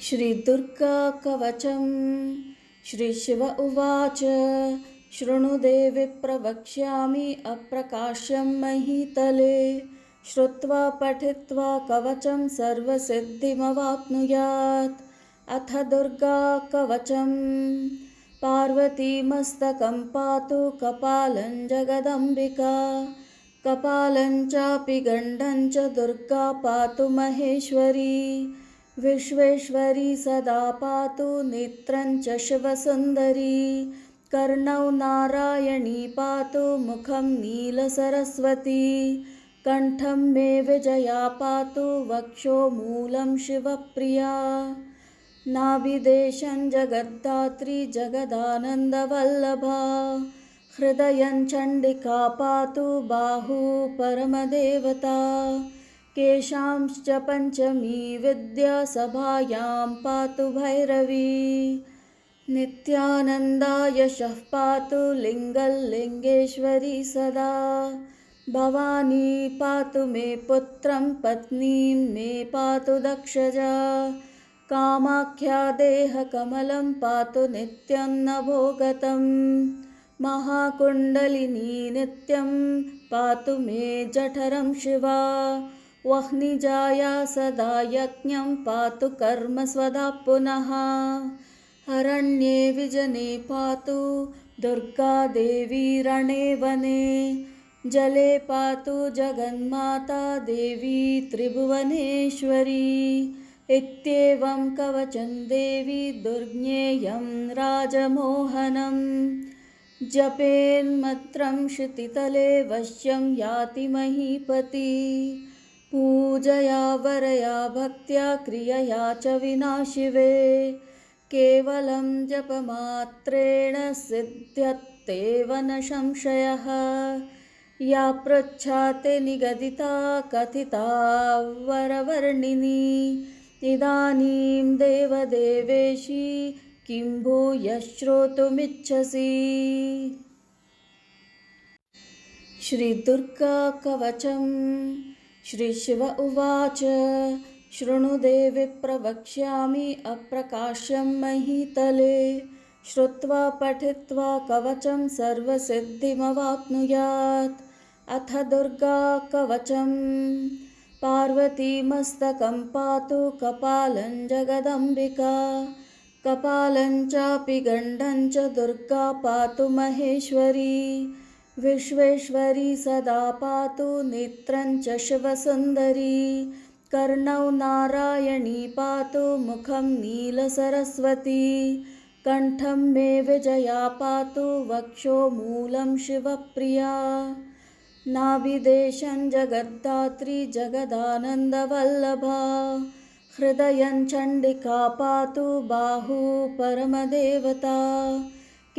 श्रीदुर्गा कवचम्। श्रीशिव उवाच शृणु देवि प्रवक्ष्यामि अप्रकाश्यं महीतले। श्रुत्वा पठित्वा कवचं सर्वसिद्धिमवाप्नुयात्। अथ दुर्गा कवचम्। पार्वतीमस्तकं पातु कपालं जगदम्बिका। कपालं चापि गण्डं च दुर्गा पातु महेश्वरी। विश्वेश्वरी सदा पातु नेत्रं च शिवसुन्दरी। कर्णौ नारायणी पातु मुखं नीलसरस्वती। कण्ठं मे विजया पातु वक्षो मूलं शिवप्रिया। नाभिदेशं जगद्धात्री जगदानन्दवल्लभा। हृदयं चण्डिका पातु बाहु परमदेवता। केशांश्च पञ्चमी विद्या सभायां पातु भैरवी। नित्यानन्दा यशः पातु लिङ्गल्लिङ्गेश्वरी सदा। भवानी पातु मे पुत्रं पत्नीं मे पातु दक्षजा। कामाख्या देहकमलं पातु नित्यं नभोगतम्। महाकुण्डलिनी नित्यं पातु मे जठरं शिवा। वह्निजाया सदा यज्ञं पातु कर्म स्वधा पुनः। अरण्ये विजने पातु दुर्गा देवी रणे वने। जले पातु जगन्माता देवी त्रिभुवनेश्वरी। इत्येवं कवचं देवी दुर्ज्ञेयं राजमोहनम्। जपेन्मन्त्रं क्षितितले वश्यं याति महीपती। पूजया वरया भक्त्या क्रियया च विना शिवे। केवलं जपमात्रेण सिद्ध्यत्येव न संशयः। या पृच्छाते निगदिता कथिता वरवर्णिनी। इदानीं देवदेवेशी किं भूयः श्रोतुमिच्छसि। श्रीदुर्गा कवचम्। श्रीशिव उवाच शृणु देवि प्रवक्ष्यामि अप्रकाश्यं महीतले। श्रुत्वा पठित्वा कवचं सर्वसिद्धिमवाप्नुयात्। अथ दुर्गा कवचम्। पार्वतीमस्तकं पातु कपालं जगदम्बिका। कपालं चापि गण्डं च दुर्गा पातु महेश्वरी। विश्वेश्वरी सदा पातु नेत्रं च शिवसुन्दरी। कर्णौ नारायणी पातु मुखं नीलसरस्वती। कण्ठं मे विजया पातु वक्षो मूलं शिवप्रिया। नाभिदेशं जगद्धात्री जगदानन्दवल्लभा। हृदयं चण्डिका पातु बाहु परमदेवता।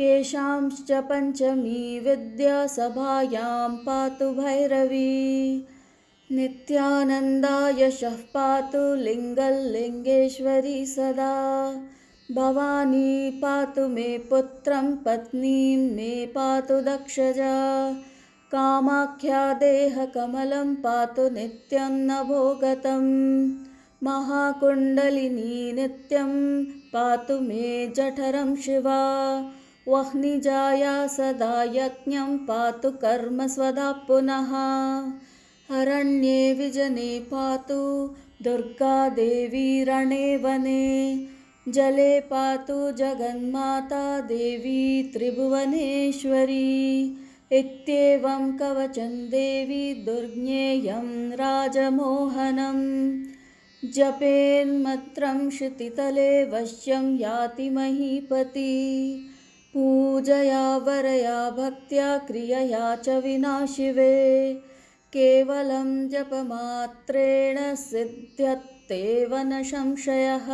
केशांश्च पञ्चमी विद्या सभायां पातु भैरवी। नित्यानन्दा यशः पातु लिङ्गल्लिङ्गेश्वरी सदा। भवानी पातु मे पुत्रं पत्नीं मे पातु दक्षजा। कामाख्या देहकमलं पातु नित्यं नभोगतम्। महाकुण्डलिनी नित्यं पातु मे जठरं शिवा। वह्निजाया सदा यज्ञं पातु कर्म स्वधा पुनः। अरण्ये विजने पातु दुर्गा देवी रणे वने। जले पातु जगन्माता देवी त्रिभुवनेश्वरी। इत्येवं कवचं देवी दुर्ज्ञेयं राजमोहनम्। जपेन्मन्त्रं क्षितितले वश्यं याति महीपती। पूजया वरया भक्त्या क्रियया च विना शिवे। केवलं जपमात्रेण सिद्ध्यत्येव न संशयः।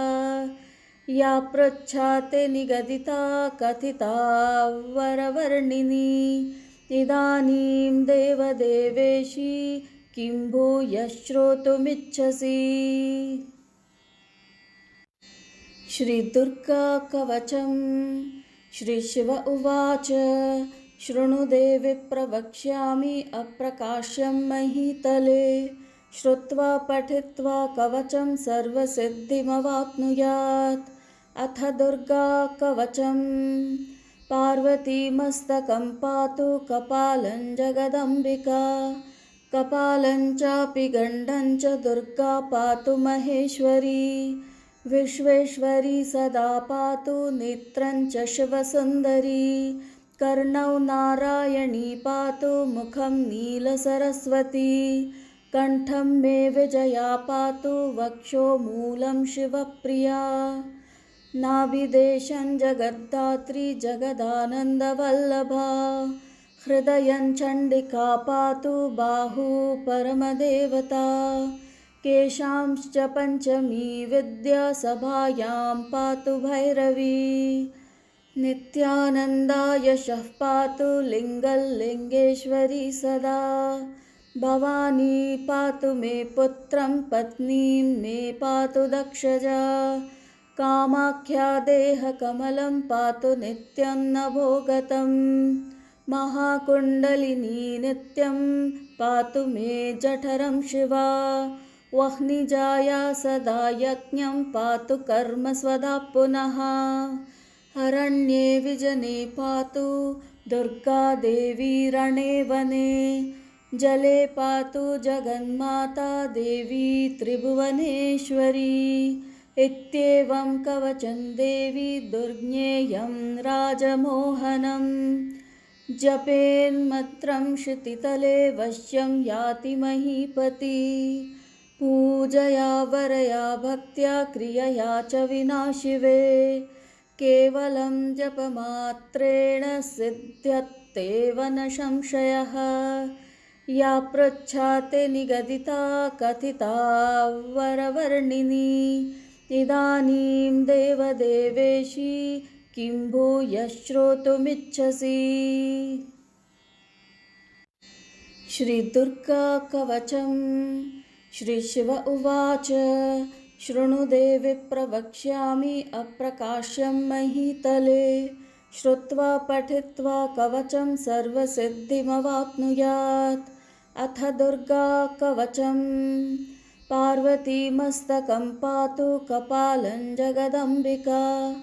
या पृच्छाते निगदिता कथिता वरवर्णिनी। इदानीं देवदेवेशी किं भूयः श्रोतुमिच्छसि। श्रीदुर्गा कवचम्। श्रीशिव उवाच शृणु देवि प्रवक्ष्यामि अप्रकाश्यं महीतले। श्रुत्वा पठित्वा कवचं सर्वसिद्धिमवाप्नुयात्। अथ दुर्गा कवचं पार्वतीमस्तकं पातु कपालं जगदम्बिका। कपालं चापि गण्डं च दुर्गा पातु महेश्वरी। विश्वेश्वरी सदा पातु नेत्रं च शिवसुन्दरी। कर्णौ नारायणी पातु मुखं नीलसरस्वती। कण्ठं मे विजया पातु वक्षो मूलं शिवप्रिया। नाभिदेशं जगद्धात्री जगदानन्दवल्लभा। हृदयं चण्डिका पातु बाहु परमदेवता। केशांश्च पञ्चमी विद्या सभायां पातु भैरवी। नित्यानन्दा यशः पातु लिङ्गल्लिङ्गेश्वरी सदा। भवानी पातु मे पुत्रं पत्नीं मे पातु दक्षजा। कामाख्या देहकमलं पातु नित्यं नभोगतं। महाकुण्डलिनी नित्यं पातु मे जठरं शिवा। वह्निजाया सदा यज्ञं पातु कर्म स्वधा पुनः। अरण्ये विजने पातु दुर्गा देवी रणे वने। जले पातु जगन्माता देवी त्रिभुवनेश्वरी। इत्येवं कवचं देवी दुर्ज्ञेयं राजमोहनं। जपेन्मन्त्रं क्षितितले वश्यं याति महीपति। पूजया वरया भक्त्या क्रियया च विना शिवे। केवलं जपमात्रेण सिद्ध्यत्येव न संशयः। या पृच्छाते निगदिता कथिता वरवर्णिनी। इदानीं देवदेवेशी किं भूयः श्रोतुमिच्छसि। श्रीदुर्गा कवचं श्रीशिव उवाच। शृणु देवि प्रवक्ष्यामि अप्रकाश्यं महीतले। श्रुत्वा पठित्वा कवचं सर्वसिद्धिमवाप्नुयात्। अथ दुर्गा कवचं पार्वतीमस्तकं पातु कपालं जगदम्बिका।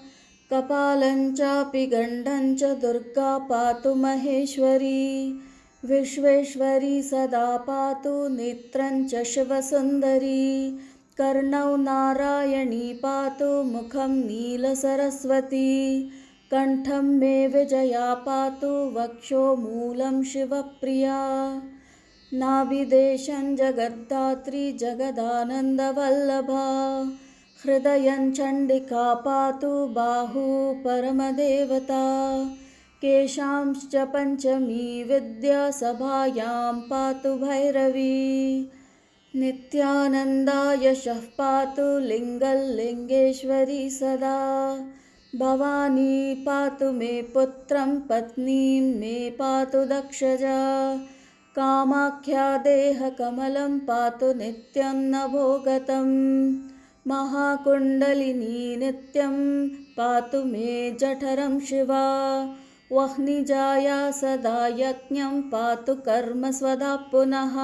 कपालं चापि गण्डं च दुर्गा पातु महेश्वरी। विश्वेश्वरी सदा पातु नेत्रं च शिवसुन्दरी। कर्णौ नारायणी पातु मुखं नीलसरस्वती। कण्ठं मे विजया पातु वक्षो मूलं शिवप्रिया। नाभिदेशं जगद्धात्री जगदानन्दवल्लभा। हृदयं चण्डिका पातु बाहु परमदेवता। केशांश्च पञ्चमी विद्या सभायां पातु भैरवी। नित्यानन्दा यशः पातु लिङ्गल्लिङ्गेश्वरी सदा। भवानी पातु मे पुत्रं पत्नीं मे पातु दक्षजा। कामाख्या देहकमलं पातु नित्यं नभोगतं। महाकुण्डलिनी नित्यं पातु मे जठरं शिवा। वह्निजाया सदा यज्ञं पातु कर्म स्वधा पुनः।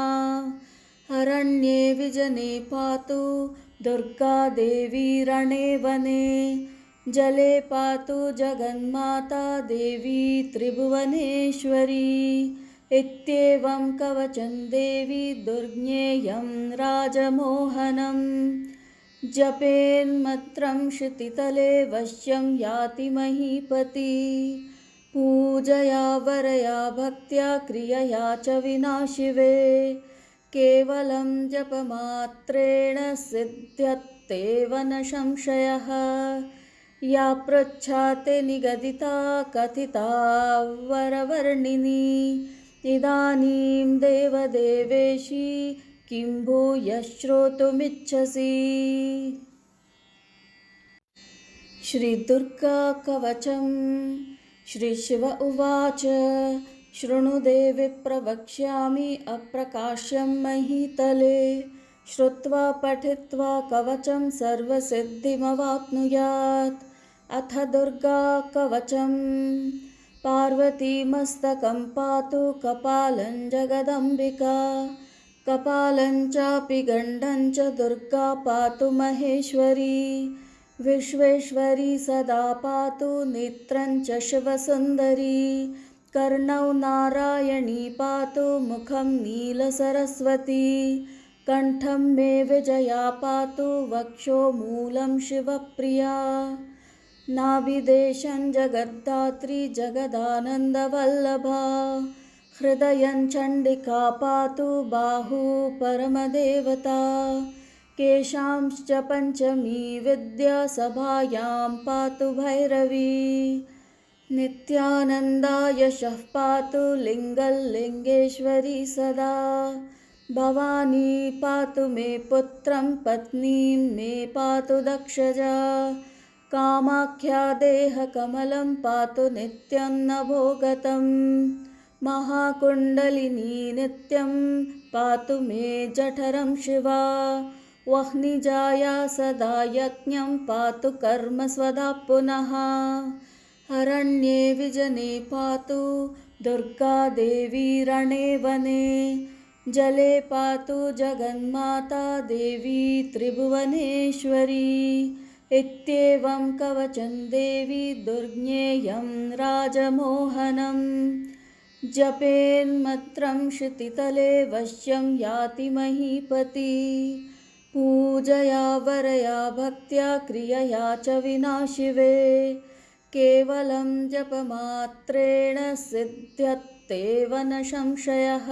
अरण्ये विजने पातु दुर्गा देवी रणे वने। जले पातु जगन्माता देवी त्रिभुवनेश्वरी। इत्येवं कवचं देवी दुर्ज्ञेयं राजमोहनं। जपेन्मन्त्रं क्षितितले वश्यं याति महीपति। पूजया वरया भक्त्या क्रियया च विना शिवे। केवलं जपमात्रेण सिद्ध्यत्येव न संशयः। या पृच्छाते निगदिता कथिता वरवर्णिनी। इदानीं देवदेवेशी किं भूयः श्रोतुमिच्छसि। श्रीदुर्गा कवचं श्रीशिव उवाच। शृणु देवि प्रवक्ष्यामि अप्रकाश्यं महीतले। श्रुत्वा पठित्वा कवचं सर्वसिद्धिमवाप्नुयात्। अथ दुर्गा कवचं पार्वतीमस्तकं पातु कपालं जगदम्बिका। कपालं चापि गण्डं च दुर्गा पातु महेश्वरी। विश्वेश्वरी सदा पातु नेत्रं च शिवसुन्दरी। कर्णौ नारायणी पातु मुखं नीलसरस्वती। कण्ठं मे विजया पातु वक्षो मूलं शिवप्रिया। नाभिदेशं जगद्धात्री जगदानन्दवल्लभा। हृदयं चण्डिका पातु बाहु परमदेवता। केशांश्च पञ्चमी विद्या सभायां पातु भैरवी। नित्यानन्दा यशः पातु लिङ्गल्लिङ्गेश्वरी सदा। भवानी पातु मे पुत्रं पत्नीं मे पातु दक्षजा। कामाख्या देहकमलं पातु नित्यं नभोगतं। महाकुण्डलिनी नित्यं पातु मे जठरं शिवा। वह्निजाया सदा यज्ञं पातु कर्म स्वधा पुनः। अरण्ये विजने पातु दुर्गा देवी रणे वने। जले पातु जगन्माता देवी त्रिभुवनेश्वरी। इत्येवं कवचं देवी दुर्ज्ञेयं राजमोहनं। जपेन्मन्त्रं क्षितितले वश्यं याति महीपति। पूजया वरया भक्त्या क्रियया च विना शिवे। केवलं जपमात्रेण सिद्ध्यत्येव न संशयः।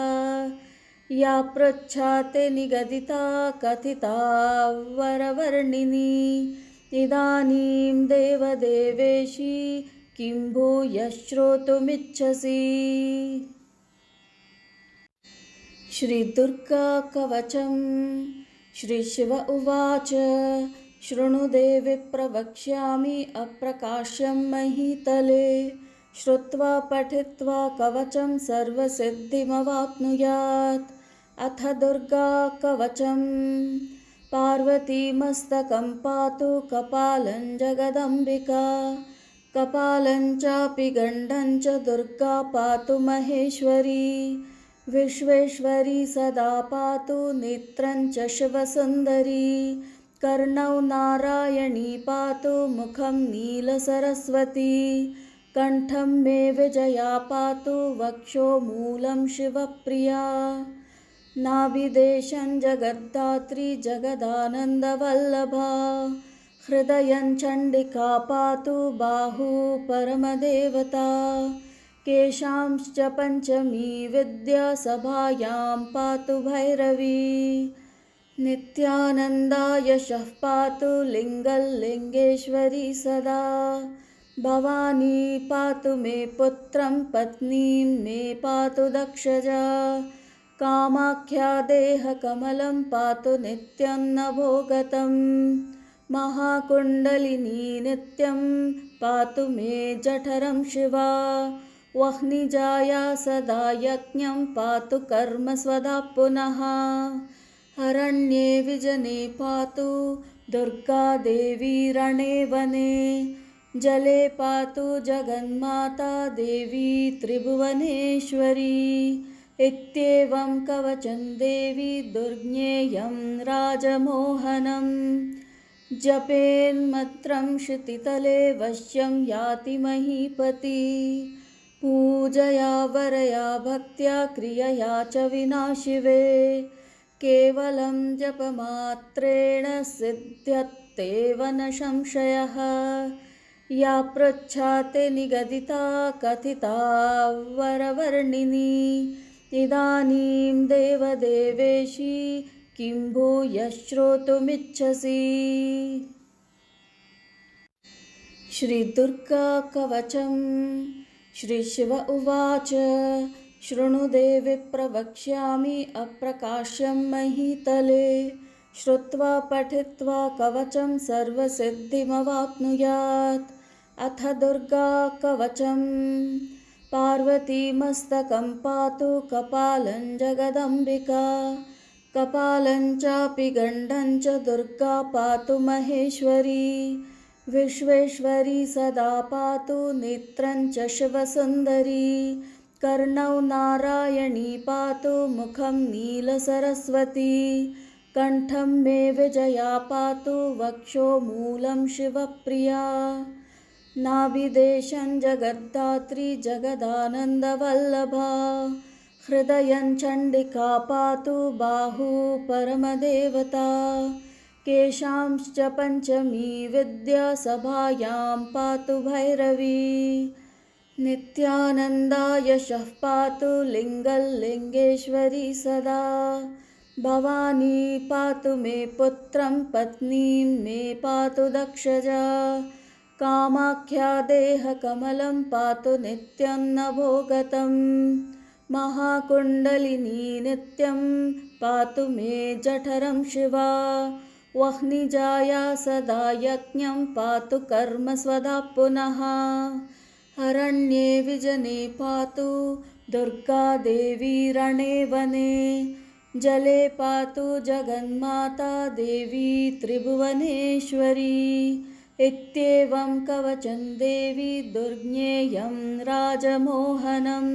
या पृच्छाते निगदिता कथिता वरवर्णिनी। इदानीं देवदेवेशी किं भूयः श्रोतुमिच्छसि। श्रीदुर्गा कवचम्। श्रीशिव उवाच शृणु देवि प्रवक्ष्यामि अप्रकाश्यं महीतले। श्रुत्वा पठित्वा कवचं सर्वसिद्धिमवाप्नुयात्। अथ दुर्गा कवचम्। पार्वतीमस्तकं पातु कपालं जगदम्बिका। कपालं चापि गण्डं च दुर्गा पातु महेश्वरी। विश्वेश्वरी सदा पातु नेत्रं च शिवसुन्दरी। कर्णौ नारायणी पातु मुखं नीलसरस्वती। कण्ठं मे विजया पातु वक्षो मूलं शिवप्रिया। नाभिदेशं जगद्धात्री जगदानन्दवल्लभा। हृदयं चण्डिका पातु बाहु परमदेवता। केशांश्च पञ्चमी विद्या सभायां पातु भैरवी। नित्यानन्दा यशः पातु लिङ्गल्लिङ्गेश्वरी सदा। भवानी पातु मे पुत्रं पत्नीं मे पातु दक्षजा। कामाख्या देहकमलं पातु नित्यं नभोगतं। महाकुण्डलिनी नित्यं पातु मे जठरं शिवा। वह्निजाया सदा यज्ञं पातु कर्म स्वधा पुनः। अरण्ये विजने पातु दुर्गा देवी रणे वने। जले पातु जगन्माता देवी त्रिभुवनेश्वरी। इत्येवं कवचं देवी दुर्ज्ञेयं राजमोहनं। जपेन्मन्त्रं क्षितितले वश्यं याति महीपति। पूजया वरया भक्त्या क्रियया च विना शिवे। केवलं जपमात्रेण सिद्ध्यत्येव न संशयः। या पृच्छाते निगदिता कथिता वरवर्णिनी। इदानीं देवदेवेशी किं भूयः श्रोतुमिच्छसि। श्रीदुर्गा कवचम्। श्रीशिव उवाच शृणु देवि प्रवक्ष्यामि अप्रकाश्यं महीतले। श्रुत्वा पठित्वा कवचं सर्वसिद्धिमवाप्नुयात्। अथ दुर्गा कवचम्। पार्वतीमस्तकं पातु कपालं जगदम्बिका। कपालं चापि गण्डं च दुर्गा पातु महेश्वरी। विश्वेश्वरी सदा पातु नेत्रं च शिवसुन्दरी। कर्णौ नारायणी पातु मुखं नीलसरस्वती कंठं मे विजया पातु वक्षो मूलं शिवप्रिया नाभिदेशं जगद्धात्री जगदानन्दवल्लभा हृदयं चण्डिका पातु बाहु परमदेवता केशांश्च पञ्चमी विद्या सभायां पातु भैरवी नित्यानन्दा यशः पातु लिङ्गल्लिङ्गेश्वरी सदा भवानी पातु मे पुत्रं पत्नीं मे पातु दक्षजा कामाख्या देहकमलं पातु नित्यं नभोगतं महाकुण्डलिनी नित्यं पातु मे जठरं शिवा वह्निजाया सदा यज्ञं पातु कर्म स्वधा पुनः हरण्ये विजने पातु दुर्गा देवी रणे वने जले पातु जगन्माता देवी त्रिभुवनेश्वरी इत्येवं कवचं देवी दुर्ज्ञेयं राजमोहनं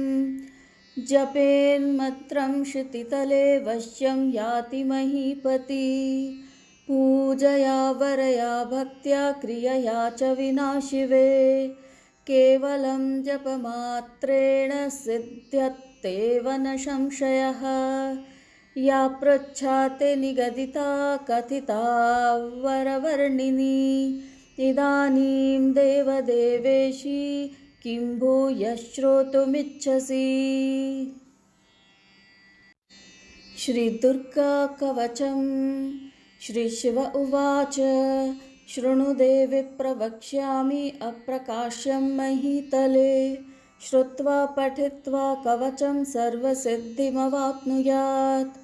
जपेन्मन्त्रं क्षितितले वश्यं याति महीपति पूजया वरया भक्त्या क्रियया च विना शिवे केवलं जपमात्रेण सिद्ध्यत्येव न संशयः या पृच्छाते निगदिता कथिता वरवर्णिनी इदानीं देवदेवेशी किं भूयः श्रोतुमिच्छसि। श्रीदुर्गा कवचम्। श्रीशिव उवाच शृणु देवि प्रवक्ष्यामि अप्रकाश्यं महीतले श्रुत्वा पठित्वा कवचं सर्वसिद्धिमवाप्नुयात्।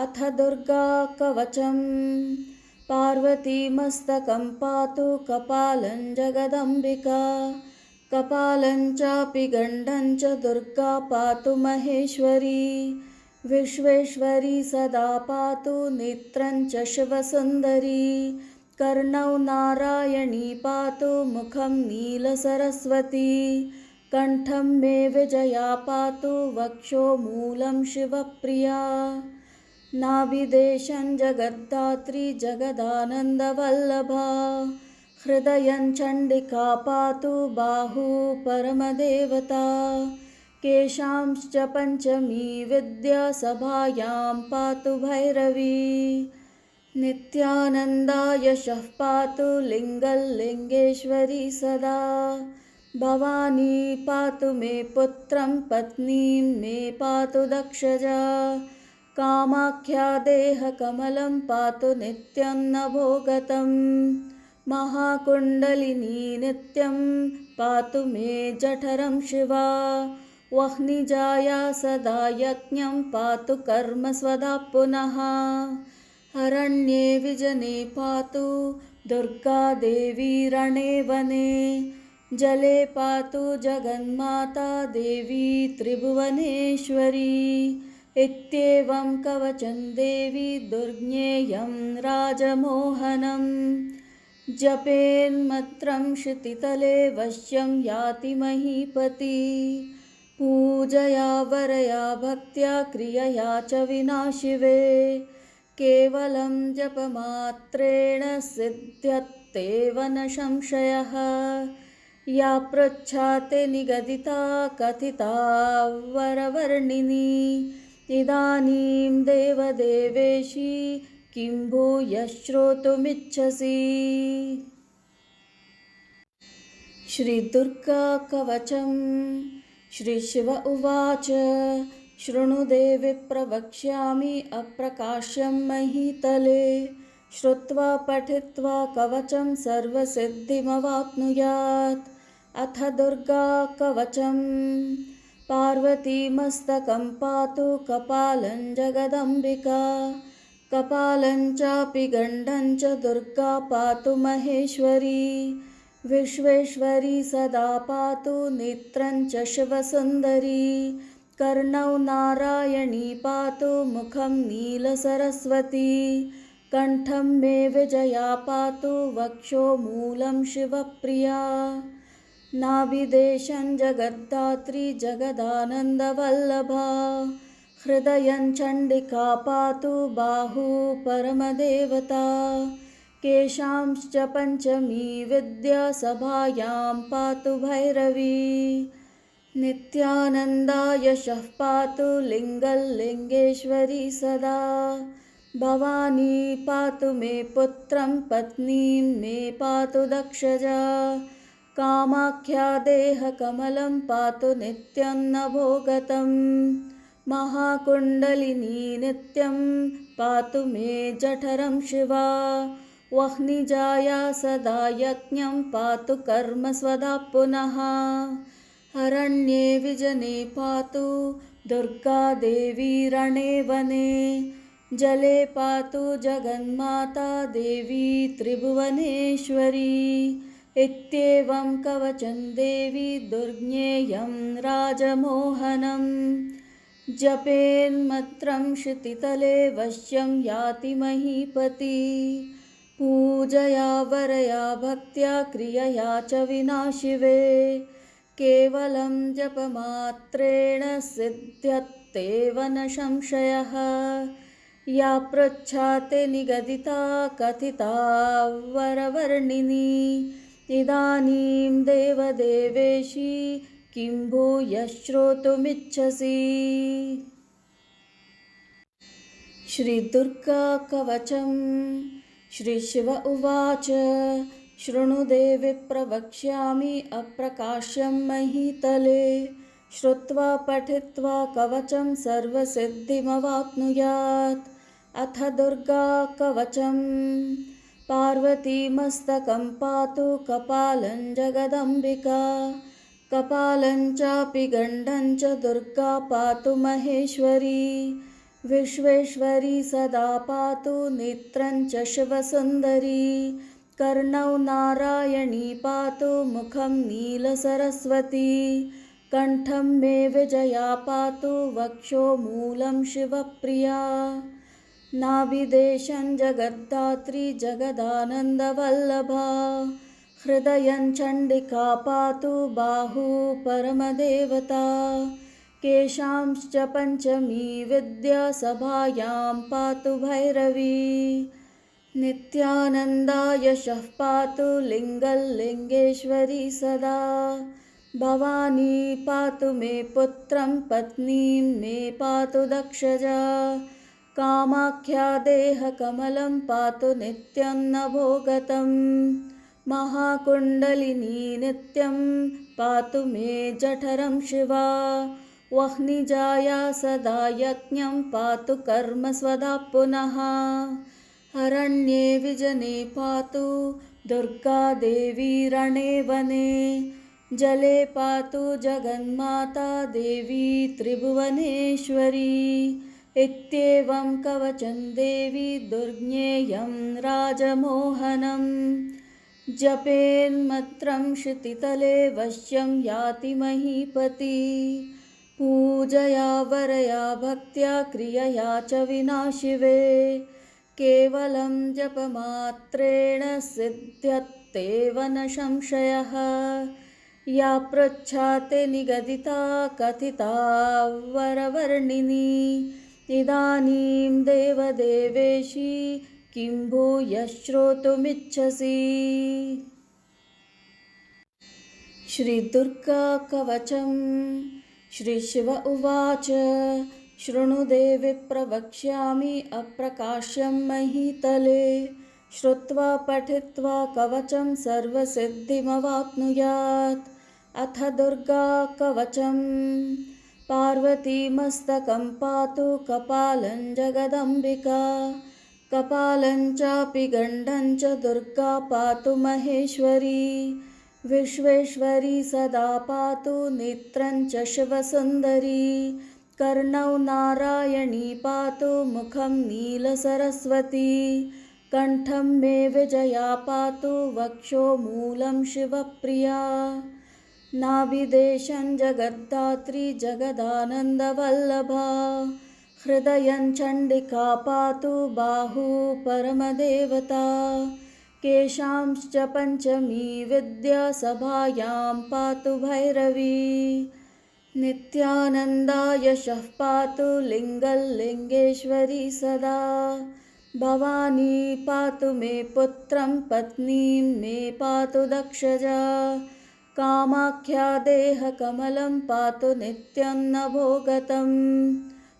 अथ दुर्गा कवचम्। पार्वतीमस्तकं पातु कपालं जगदम्बिका कपालं चापि गण्डं च दुर्गा पातु महेश्वरी विश्वेश्वरी सदा पातु नेत्रं च शिवसुन्दरी कर्णौ नारायणी पातु मुखं नीलसरस्वती कंठं मे विजया पातु वक्षो मूलं शिवप्रिया नाभिदेशं जगद्धात्री जगदानन्दवल्लभा हृदयं चण्डिका पातु बाहु परमदेवता केशांश्च पञ्चमी विद्या सभायां पातु भैरवी नित्यानन्दा यशः पातु लिङ्गल्लिङ्गेश्वरी सदा भवानी पातु मे पुत्रं पत्नीं मे पातु दक्षजा कामाख्या देहकमलं पातु नित्यं नभोगतं महाकुण्डलिनी नित्यं पातु मे जठरं शिवा वह्निजाया सदा यज्ञं पातु कर्म स्वधा पुनः हरण्ये विजने पातु दुर्गा देवी रणे वने जले पातु जगन्माता देवी त्रिभुवनेश्वरी इत्येवं कवचं देवी दुर्ज्ञेयं राजमोहनं जपेन्मन्त्रं क्षितितले वश्यं याति महीपति पूजया वरया भक्त्या क्रियया च विना शिवे केवलं जपमात्रेण सिद्ध्यत्येव न संशयः या पृच्छाते निगदिता कथिता वरवर्णिनी इदानीं देवदेवेशी किं भूयः श्रोतुमिच्छसि। श्रीदुर्गा कवचम्। श्रीशिव उवाच शृणु देवि प्रवक्ष्यामि अप्रकाश्यं महीतले श्रुत्वा पठित्वा कवचं सर्वसिद्धिमवाप्नुयात्। अथ दुर्गा कवचम्। पार्वतीमस्तकं पातु कपालं जगदम्बिका कपालं चापि गण्डं च दुर्गा पातु महेश्वरी विश्वेश्वरी सदा पातु नेत्रं च शिवसुन्दरी कर्णौ नारायणी पातु मुखं नीलसरस्वती कंठं मे विजया पातु वक्षो मूलं शिवप्रिया नाभिदेशं जगद्धात्री जगदानन्दवल्लभा हृदयं चण्डिका पातु बाहु परमदेवता केशांश्च पञ्चमी विद्या सभायां पातु भैरवी नित्यानन्दा यशः पातु लिङ्गल्लिङ्गेश्वरी सदा भवानी पातु मे पुत्रं पत्नीं मे पातु दक्षजा कामाख्या देहकमलं पातु नित्यं नभोगतं महाकुण्डलिनी नित्यं पातु मे जठरं शिवा वह्निजाया सदा यज्ञं पातु कर्म स्वधा पुनः हरण्ये विजने पातु दुर्गा देवी रणे वने जले पातु जगन्माता देवी त्रिभुवनेश्वरी इत्येवं कवचं देवी दुर्ज्ञेयं राजमोहनं जपेन्मन्त्रं क्षितितले वश्यं याति महीपति पूजया वरया भक्त्या क्रियया च विना शिवे केवलं जपमात्रेण सिद्ध्यत्येव न संशयः या पृच्छाते निगदिता कथिता वरवर्णिनी इदानीं देवदेवेशी किं भूयः श्रोतुमिच्छसि। श्रीदुर्गा कवचं श्रीशिव उवाच शृणु देवि प्रवक्ष्यामि अप्रकाश्यं महीतले श्रुत्वा पठित्वा कवचं सर्वसिद्धिमवाप्नुयात्। अथ दुर्गा कवचं पार्वतीमस्तकं पातु कपालं जगदम्बिका कपालं चापि गण्डं च दुर्गा पातु महेश्वरी विश्वेश्वरी सदा पातु नेत्रं च शिवसुन्दरी कर्णौ नारायणी पातु मुखं नीलसरस्वती कंठं मे विजया पातु वक्षो मूलं शिवप्रिया नाभिदेशं जगद्धात्री जगदानन्दवल्लभा हृदयं चण्डिका पातु बाहु परमदेवता केशांश्च पञ्चमी विद्या सभायां पातु भैरवी नित्यानन्दा यशः पातु लिङ्गल्लिङ्गेश्वरी सदा भवानी पातु मे पुत्रं पत्नीं मे पातु दक्षजा कामाख्या देहकमलं पातु नित्यं नभोगतं महाकुण्डलिनी नित्यं पातु मे जठरं शिवा वह्निजाया सदा यज्ञं पातु कर्म स्वधा पुनः हरण्ये विजने पातु दुर्गा देवी रणे वने जले पातु जगन्माता देवी त्रिभुवनेश्वरी इत्येवं कवचं देवी दुर्ज्ञेयं राजमोहनं जपेन्मन्त्रं क्षितितले वश्यं याति महीपति पूजया वरया भक्त्या क्रियया च विना शिवे केवलं जपमात्रेण सिद्ध्यत्येव न संशयः या पृच्छाते निगदिता कथिता वरवर्णिनी इदानीं देवदेवेशी किं भूयः श्रोतुमिच्छसि। श्रीदुर्गा कवचं श्रीशिव उवाच शृणु देवि प्रवक्ष्यामि अप्रकाश्यं महीतले श्रुत्वा पठित्वा कवचं सर्वसिद्धिमवाप्नुयात्। अथ दुर्गा कवचं पार्वतीमस्तकं पातु कपालं जगदम्बिका कपालं चापि गण्डं च दुर्गा पातु महेश्वरी विश्वेश्वरी सदा पातु नेत्रं च शिवसुन्दरी कर्णौ नारायणी पातु मुखं नीलसरस्वती कंठं मे विजया पातु वक्षो मूलं शिवप्रिया नाभिदेशं जगद्धात्री जगदानन्दवल्लभा हृदयं चण्डिका पातु बाहु परमदेवता केषांश्च पञ्चमी विद्या सभायां पातु भैरवी। नित्यानन्दा यशः पातु लिङ्गल्लिङ्गेश्वरी सदा। भवानी पातु मे पुत्रं पत्नीं मे पातु दक्षजा। कामाख्या देहकमलं पातु नित्यं नभोगतम्।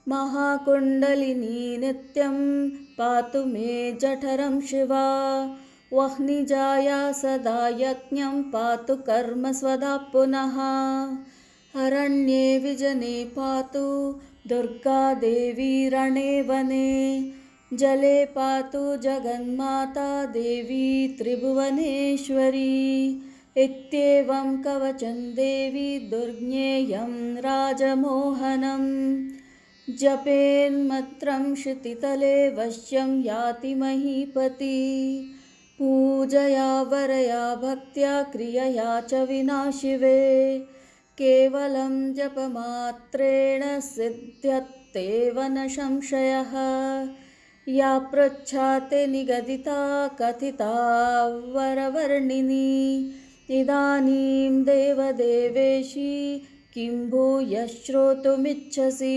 महाकुण्डलिनी नित्यं पातु मे जठरं शिवा। वह्निजाया सदा यज्ञं पातु कर्म स्वधा पुनः। अरण्ये विजने पातु दुर्गा देवी रणे वने। जले पातु जगन्माता देवी त्रिभुवनेश्वरी। इत्येवं कवचं देवी दुर्ज्ञेयं राजमोहनम्। जपेन्मन्त्रं क्षितितले वश्यं याति महीपति। पूजया वरया भक्त्या क्रियया च विना शिवे। केवलं जपमात्रेण सिद्ध्यत्येव न संशयः। या पृच्छाते निगदिता कथिता वरवर्णिनी। इदानीं देवदेवेशी किं भूयः श्रोतुमिच्छसि।